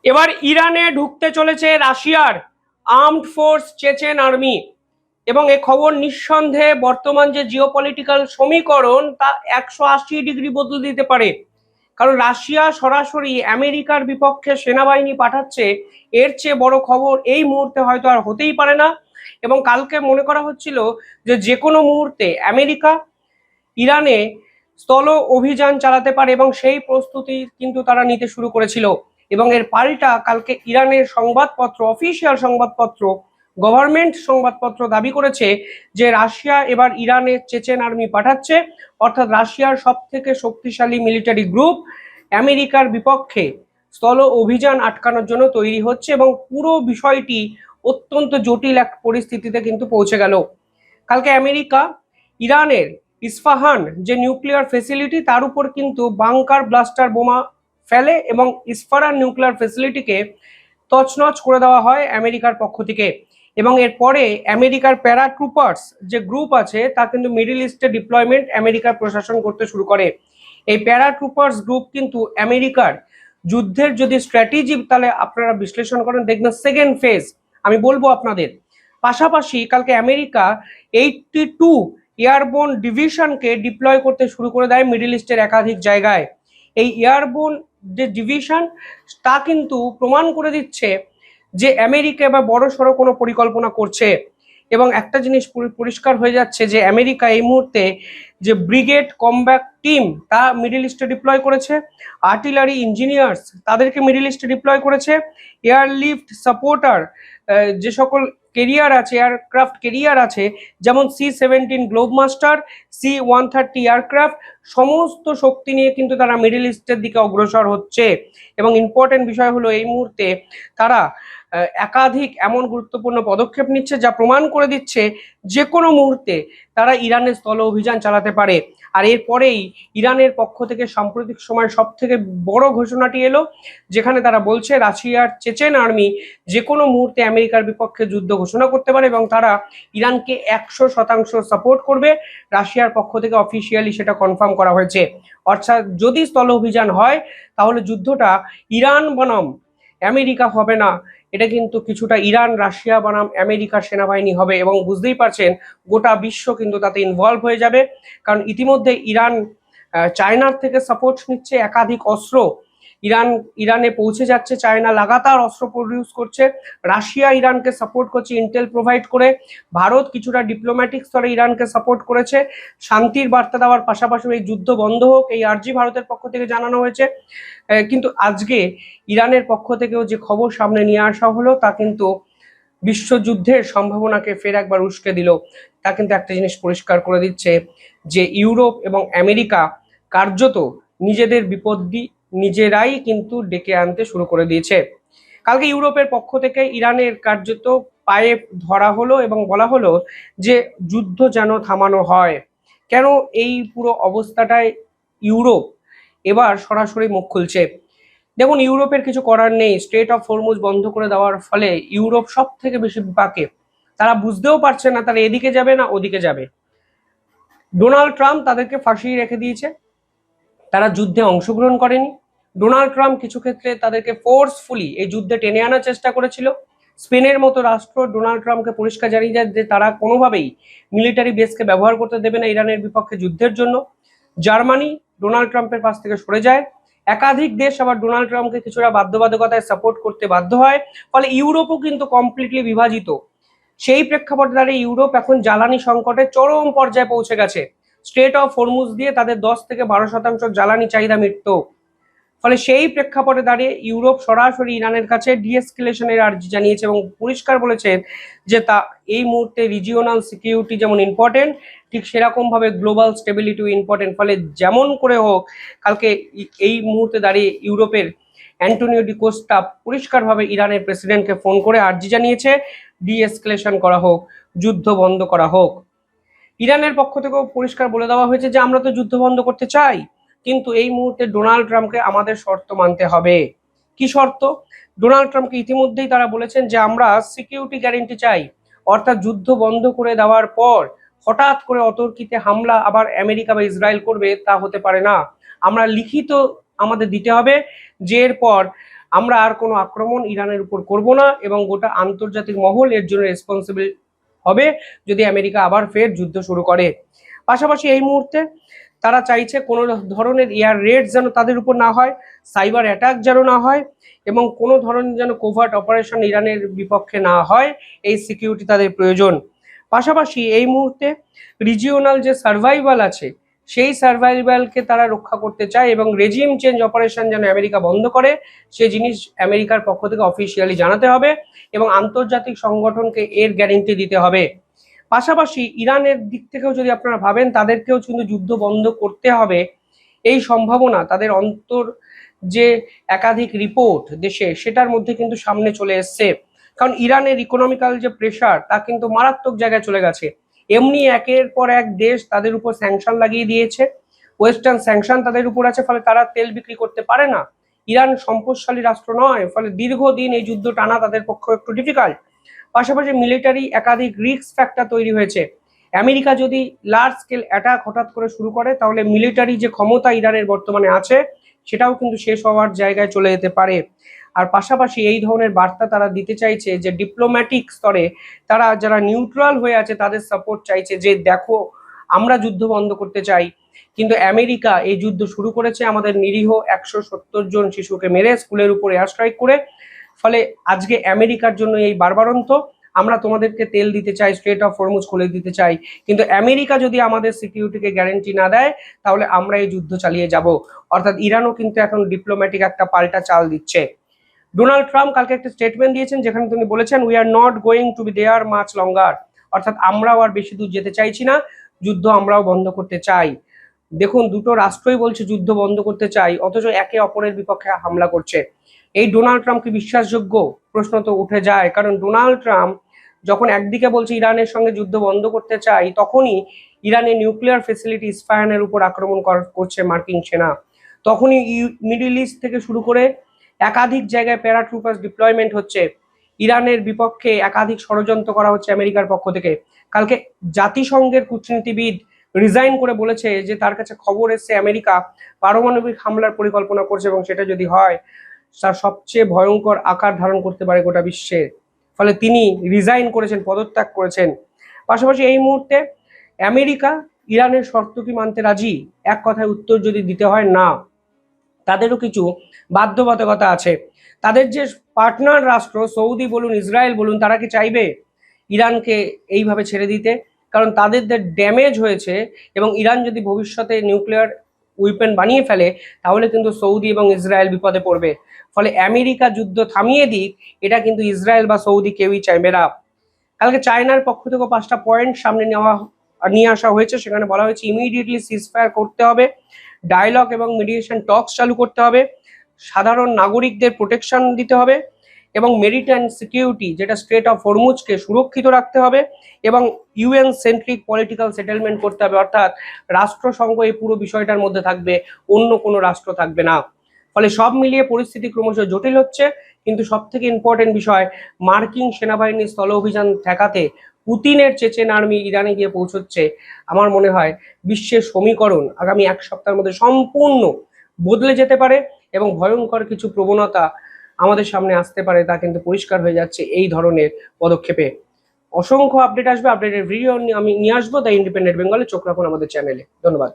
এবার ইরানে ঢুকতে চলেছে রাশিয়ার আর্মড ফোর্স চেচেন আর্মি এবং এ খবর নিঃসন্দেহে বর্তমান যে জিওপলিটিক্যাল সমীকরণ তা 180 ডিগ্রি বদলে দিতে পারে। কারণ রাশিয়া সরাসরি আমেরিকার বিপক্ষে সেনাবাহিনী পাঠাচ্ছে, এর চেয়ে বড় খবর এই মুহূর্তে হয়তো আর হতেই পারে না। এবং কালকে মনে করা হচ্ছিল যে কোনো মুহূর্তে আমেরিকা ইরানে স্থল অভিযান চালাতে পারে এবং সেই প্রস্তুতি কিন্তু তারা নিতে শুরু করেছিল। এবং এর পাল্টা কালকে ইরানের সংবাদপত্র, অফিসিয়াল সংবাদপত্র, গভর্নমেন্ট সংবাদপত্র দাবি করেছে যে রাশিয়া এবার ইরানে চেচেন আর্মি পাঠাচ্ছে, অর্থাৎ রাশিয়ার সব থেকে শক্তিশালী মিলিটারি গ্রুপ আমেরিকার বিপক্ষে স্থল অভিযান আটকানোর জন্য তৈরি হচ্ছে এবং পুরো বিষয়টি অত্যন্ত জটিল এক পরিস্থিতিতে কিন্তু পৌঁছে গেল। কালকে আমেরিকা ইরানের ইস্পাহান যে নিউক্লিয়ার ফেসিলিটি তার উপর কিন্তু বাংকার ব্লাস্টার বোমা ফেলে এবং ইস্পাহান নিউক্লিয়ার ফেসিলিটিকে তছনছ করে দেওয়া হয় আমেরিকার পক্ষ থেকে। এবং এরপরে আমেরিকার প্যারাট্রুপার্স যে গ্রুপ আছে তা কিন্তু মিডল ইস্টে ডিপ্লয়মেন্ট আমেরিকার প্রশাসন করতে শুরু করে। এই প্যারাট্রুপার্স গ্রুপ কিন্তু আমেরিকার যুদ্ধের যদি স্ট্র্যাটেজি তাহলে আপনারা বিশ্লেষণ করেন দেখবেন সেকেন্ড ফেজ আমি বলবো আপনাদের। পাশাপাশি কালকে আমেরিকা 82 এয়ারবোন ডিভিশনকে ডিপ্লয় করতে শুরু করে দেয় মিডল ইস্টের একাধিক জায়গায়। এই এয়ারবোন যে ডিভিশন তা কিন্তু প্রমাণ করে দিচ্ছে যে আমেরিকা এবার বড় সড়ো কোনো পরিকল্পনা করছে। এবং একটা জিনিস পরিষ্কার হয়ে যাচ্ছে যে আমেরিকা এই মুহূর্তে যে ব্রিগেড কমব্যাট টিম তা মিডল ইস্টে ডিপ্লয় করেছে, আর্টিলারি ইঞ্জিনিয়ার্স তাদেরকে মিডল ইস্টে ডিপ্লয় করেছে, এয়ারলিফট সাপোর্টার যে সকল কেরিয়ার আছে, এয়ারক্রাফট কেরিয়ার আছে, যেমন C-17 গ্লোবমাস্টার, C-130 এয়ারক্রাফট, সমস্ত শক্তি নিয়ে কিন্তু তারা মিডল ইস্টের দিকে অগ্রসর হচ্ছে। এবং ইম্পর্টেন্ট বিষয় হলো এই মুহূর্তে তারা একাধিক এমন গুরুত্বপূর্ণ পদক্ষেপ নিচ্ছে যা প্রমাণ করে দিচ্ছে যে কোনো মুহূর্তে তারা ইরানের স্থল অভিযান চালাতে পারে। আর এরপরেই ইরানের পক্ষ থেকে সাম্প্রতিক সময় সব থেকে বড় ঘোষণাটি এলো, যেখানে তারা বলছে রাশিয়ার চেচেন আর্মি যে কোনো মুহূর্তে আমেরিকার বিপক্ষে যুদ্ধ ঘোষণা করতে পারে এবং তারা ইরানকে 100% সাপোর্ট করবে। রাশিয়ার পক্ষ থেকে অফিসিয়ালি সেটা কনফার্ম করা হয়েছে। অর্থাৎ যদি স্থল অভিযান হয় তাহলে যুদ্ধটা ইরান বনাম আমেরিকা হবে না, এটা কিন্তু কিছুটা ইরান রাশিয়া বনাম আমেরিকার সেনাবাহিনী হবে। এবং বুঝতেই পারছেন গোটা বিশ্ব কিন্তু তাতে ইনভলভ হয়ে যাবে, কারণ ইতিমধ্যে ইরান চায়নার থেকে সাপোর্ট নিচ্ছে, একাধিক অস্ত্র ইরানে পৌঁছে যাচ্ছে, চায়না লাগাতার অস্ত্র প্রডিউস করছে, রাশিয়া ইরানকে সাপোর্ট করছে ইন্টেল প্রোভাইড করে, ভারত কিছুটা ডিপ্লোম্যাটিক স্তরে ইরানকে সাপোর্ট করেছে শান্তির বার্তা দেওয়ার পাশাপাশি এই যুদ্ধ বন্ধ হোক এই আর্জি ভারতের পক্ষ থেকে জানানো হয়েছে। কিন্তু আজকে ইরানের পক্ষ থেকেও যে খবর সামনে নিয়ে আসা হলো তা কিন্তু বিশ্বযুদ্ধের সম্ভাবনাকে ফের একবার উস্কে দিল। তা কিন্তু একটা জিনিস পরিষ্কার করে দিচ্ছে যে ইউরোপ এবং আমেরিকা কার্যত নিজেদের বিপত্তি নিজেরাই কিন্তু ডেকে আনতে শুরু করে দিয়েছে। কালকে ইউরোপের পক্ষ থেকে ইরানের কার্যত পায়ে ধরা হলো এবং বলা হলো যে যুদ্ধ যেন থামানো হয়। কেন এই পুরো অবস্থাটায় ইউরোপ এবার সরাসরি মুখ খুলছে? দেখুন, ইউরোপের কিছু করার নেই। স্ট্রেট অফ হরমুজ বন্ধ করে দেওয়ার ফলে ইউরোপ সব থেকে বেশি বিপাকে। তারা বুঝতেও পারছে না তারা এদিকে যাবে না ওদিকে যাবে। ডোনাল্ড ট্রাম্প তাদেরকে ফাঁসিয়ে রেখে দিয়েছে, তারা যুদ্ধে অংশগ্রহণ করেনি। ডোনাল্ড ট্রাম্প কিছু ক্ষেত্রে তাদেরকে ফোর্সফুলি এই যুদ্ধে টেনে আনার চেষ্টা করেছিল। স্পেনের মতো রাষ্ট্র ডোনাল্ড ট্রাম্পকে পরিষ্কার জানিয়ে যায় যে তারা কোনোভাবেই মিলিটারি বেসকে ব্যবহার করতে দেবে না ইরানের বিপক্ষে যুদ্ধের জন্য। জার্মানি ডোনাল্ড ট্রাম্পের পাশ থেকে সরে যায়। একাধিক দেশ আবার ডোনাল্ড ট্রাম্পকে কিছুটা বাধ্যবাধকতায় সাপোর্ট করতে বাধ্য হয়। ফলে ইউরোপও কিন্তু কমপ্লিটলি বিভাজিত। সেই প্রেক্ষাপটে দাঁড়িয়ে ইউরোপ এখন জ্বালানি সংকটে চরম পর্যায়ে পৌঁছে গেছে। স্ট্রেট অফ হরমুজ দিয়ে তাদের 10 থেকে 12% জ্বালানি চাহিদা মিটত। ফলে সেই প্রেক্ষাপটে দাঁড়িয়ে ইউরোপ সরাসরি ইরানের কাছে ডিএসকেলেশনের আর্জি জানিয়েছে এবং পরিষ্কার বলেছে যে তা এই মুহূর্তে রিজিওনাল সিকিউরিটি যেমন ইম্পর্টেন্ট, ঠিক সেরকম ভাবে গ্লোবাল স্টেবিলিটিও ইম্পর্টেন্ট। ফলে যেমন করে হোক কালকে এই মুহূর্তে দাঁড়িয়ে ইউরোপের অ্যান্টোনিও ডি কোস্টা পরিষ্কারভাবে ইরানের প্রেসিডেন্টকে ফোন করে আর্জি জানিয়েছে ডিএসকেলেশন করা হোক, যুদ্ধ বন্ধ করা হোক। ইরানের পক্ষ থেকেও পরিষ্কার বলে দেওয়া হয়েছে যে আমরা তো যুদ্ধ বন্ধ করতে চাই, কিন্তু এই মুহূর্তে ডোনাল্ড ট্রাম্পকে আমাদের শর্ত মানতে হবে। কি শর্ত? ডোনাল্ড ট্রাম্পকে ইতিমধ্যেই তারা বলেছেন যে আমরা সিকিউরিটি গ্যারেন্টি চাই, অর্থাৎ যুদ্ধ বন্ধ করে দেওয়ার পর হঠাৎ করে অতর্কিতে হামলা আবার আমেরিকা বা ইসরায়েল করবে তা হতে পারে না। আমরা লিখিত আমাদের দিতে হবে যে এরপর আমরা আর কোনো আক্রমণ ইরানের উপর করব না এবং গোটা আন্তর্জাতিক মহল এর জন্য রেসপন্সিবল হবে যদি আমেরিকা আবার ফের যুদ্ধ শুরু করে। পাশাপাশি এই মুহূর্তে তারা চাইছে কোনো ধরনের এয়ার রেড যেন তাদের উপর না হয়, সাইবার অ্যাটাক যেন না হয় এবং কোনো ধরনের যেন কোভার্ট অপারেশন ইরানের বিপক্ষে না হয়, এই সিকিউরিটি তাদের প্রয়োজন। পাশাপাশি এই মুহূর্তে রিজিওনাল যে সার্ভাইভাল আছে সেই সার্ভাইভালকে তারা রক্ষা করতে চায় এবং রেজিম চেঞ্জ অপারেশন যেন আমেরিকা বন্ধ করে সেই জিনিস আমেরিকার পক্ষ থেকে অফিসিয়ালি জানাতে হবে এবং আন্তর্জাতিক সংগঠনকে এর গ্যারেন্টি দিতে হবে। পাশাপাশি ইরানের দিক থেকেও যদি আপনারা ভাবেন তাদেরকেও কিন্তু যুদ্ধ বন্ধ করতে হবে, এই সম্ভাবনা তাদের অন্তর যে একাধিক রিপোর্ট দেশে সেটার মধ্যে কিন্তু সামনে চলে এসছে। কারণ ইরানের ইকোনমিক্যাল যে প্রেশার তা কিন্তু মারাত্মক জায়গায় চলে গেছে। এমনি একের পর এক দেশ তাদের উপর স্যাংশন লাগিয়ে দিয়েছে, ওয়েস্টার্ন স্যাংশন তাদের উপর আছে, ফলে তারা তেল বিক্রি করতে পারে না। ইরান সম্পদশালী রাষ্ট্র নয়, ফলে দীর্ঘদিন এই যুদ্ধ টানা তাদের পক্ষে একটু ডিফিকাল্ট। পাশাপাশি মিলিটারি একাধিক রিস্ক ফ্যাক্টর তৈরি হয়েছে। আমেরিকা যদি লার্জ স্কেল অ্যাটাক হঠাৎ করে শুরু করে তাহলে মিলিটারি যে ক্ষমতা ইরানের বর্তমানে আছে সেটাও কিন্তু শেষ হওয়ার জায়গায় চলে যেতে পারে। আর পাশাপাশি এই ধরনের বার্তা তারা দিতে চাইছে যে ডিপ্লোম্যাটিক স্তরে তারা যারা নিউট্রাল হয়ে আছে তাদের সাপোর্ট চাইছে, যে দেখো আমরা যুদ্ধ বন্ধ করতে চাই কিন্তু আমেরিকা এই যুদ্ধ শুরু করেছে আমাদের নিরীহ 170 জন শিশুকে মেরে স্কুলের উপর এয়ার স্ট্রাইক করে। ফলে আজকে আমেরিকার জন্য এই বারবারন্ত আমরা তোমাদেরকে তেল দিতে চাই, স্ট্রেট অফ হরমুজ খুলে দিতে চাই, কিন্তু আমেরিকা যদি আমাদের সিকিউরিটিকে গ্যারেন্টি না দেয় তাহলে আমরা এই যুদ্ধ চালিয়ে যাব। অর্থাৎ ইরানও কিন্তু এখন ডিপ্লোম্যাটিক একটা পাল্টা চাল দিচ্ছে। ডোনাল্ড ট্রাম্প কালকে একটা স্টেটমেন্ট দিয়েছেন যেখানে তিনি বলেছেন we are not going to be there much longer, অর্থাৎ আমরাও আর বেশি দূর যেতে চাইছি না, যুদ্ধ আমরাও বন্ধ করতে চাই। দেখুন, দুটো রাষ্ট্রই বলছে যুদ্ধ বন্ধ করতে চাই, অথচ একে অপরের বিপক্ষে হামলা করছে। এই ডোনাল্ড ট্রাম্প কি বিশ্বাসযোগ্য? প্রশ্ন তো উঠে যায়। কারণ ডোনাল্ড ট্রাম্প যখন একদিকে বলছে ইরানের সঙ্গে যুদ্ধ বন্ধ করতে চাই, তখনই ইরানের নিউক্লিয়ার ফেসিলিটি ইস্পাহানের উপর আক্রমণ করছে মার্কিন সেনা। তখনই মিডল ইস্ট থেকে শুরু করে একাধিক জায়গায় প্যারাট্রুপার্স ডিপ্লয়মেন্ট হচ্ছে, ইরানের বিপক্ষে একাধিক ষড়যন্ত্র করা হচ্ছে আমেরিকার পক্ষ থেকে। কালকে জাতিসংঘের কূটনীতিবিদ রিজাইন করে বলেছে যে তার কাছে খবর এসছে আমেরিকা পারমাণবিক হামলার পরিকল্পনা করছে এবং সেটা যদি হয় তার সবচেয়ে ভয়ঙ্কর আকার ধারণ করতে পারে গোটা বিশ্বে। ফলে তিনি রিজাইন করেছেন, পদত্যাগ করেছেন। পাশাপাশি এই মুহূর্তে আমেরিকা ইরানের শর্ত কি মানতে রাজি? এক কথায় উত্তর যদি দিতে হয় না, তাদেরও কিছু বাধ্যবাধকতা আছে। তাদের যে পার্টনার রাষ্ট্র সৌদি বলুন, ইসরায়েল বলুন, তারা কি চাইবে ইরানকে এইভাবে ছেড়ে দিতে? কারণ তাদের ড্যামেজ হয়েছে এবং ইরান যদি ভবিষ্যতে নিউক্লিয়ার উইপেন বানিয়ে ফেলে তাহলে কিন্তু সৌদি এবং ইসরায়েল বিপদে পড়বে। ফলে আমেরিকা যুদ্ধ থামিয়ে দিক, এটা কিন্তু ইসরায়েল বা সৌদি কেউই চাইবে না। কালকে চায়নার পক্ষ থেকে 5টা পয়েন্ট সামনে নিয়ে আসা হয়েছে। সেখানে বলা হয়েছে ইমিডিয়েটলি সিজফায়ার করতে হবে, ডায়ালগ এবং মিডিয়েশন টক্স চালু করতে হবে, সাধারণ নাগরিকদের প্রোটেকশন দিতে হবে এবং মেরিটাইম সিকিউরিটি যেটা স্ট্রেট অফ হরমুজকে সুরক্ষিত রাখতে হবে এবং ইউএন সেন্ট্রিক পলিটিক্যাল সেটেলমেন্ট করতে হবে। অর্থাৎ রাষ্ট্রসংঘ এই পুরো বিষয়টার মধ্যে থাকবে, অন্য কোনো রাষ্ট্র থাকবে না। ফলে সব মিলিয়ে পরিস্থিতি ক্রমশ জটিল হচ্ছে, কিন্তু সব থেকে ইম্পর্টেন্ট বিষয় মার্কিন সেনাবাহিনীর স্থল অভিযান ঠেকাতে পুতিনের চেচেন আর্মি ইরানে গিয়ে পৌঁছচ্ছে। আমার মনে হয় বিশ্বের সমীকরণ আগামী এক সপ্তাহের মধ্যে সম্পূর্ণ বদলে যেতে পারে এবং ভয়ঙ্কর কিছু প্রবণতা আমাদের সামনে আসতে পারে, তা কিন্তু পরিষ্কার হয়ে যাচ্ছে এই ধরনের পদক্ষেপে। অসংখ্য আপডেট আসবে, আপডেটের ভিডিও আমি নিয়ে আসবো দ্য ইন্ডিপেন্ডেন্ট বেঙ্গলে। চোখ রাখুন আমাদের চ্যানেলে। ধন্যবাদ।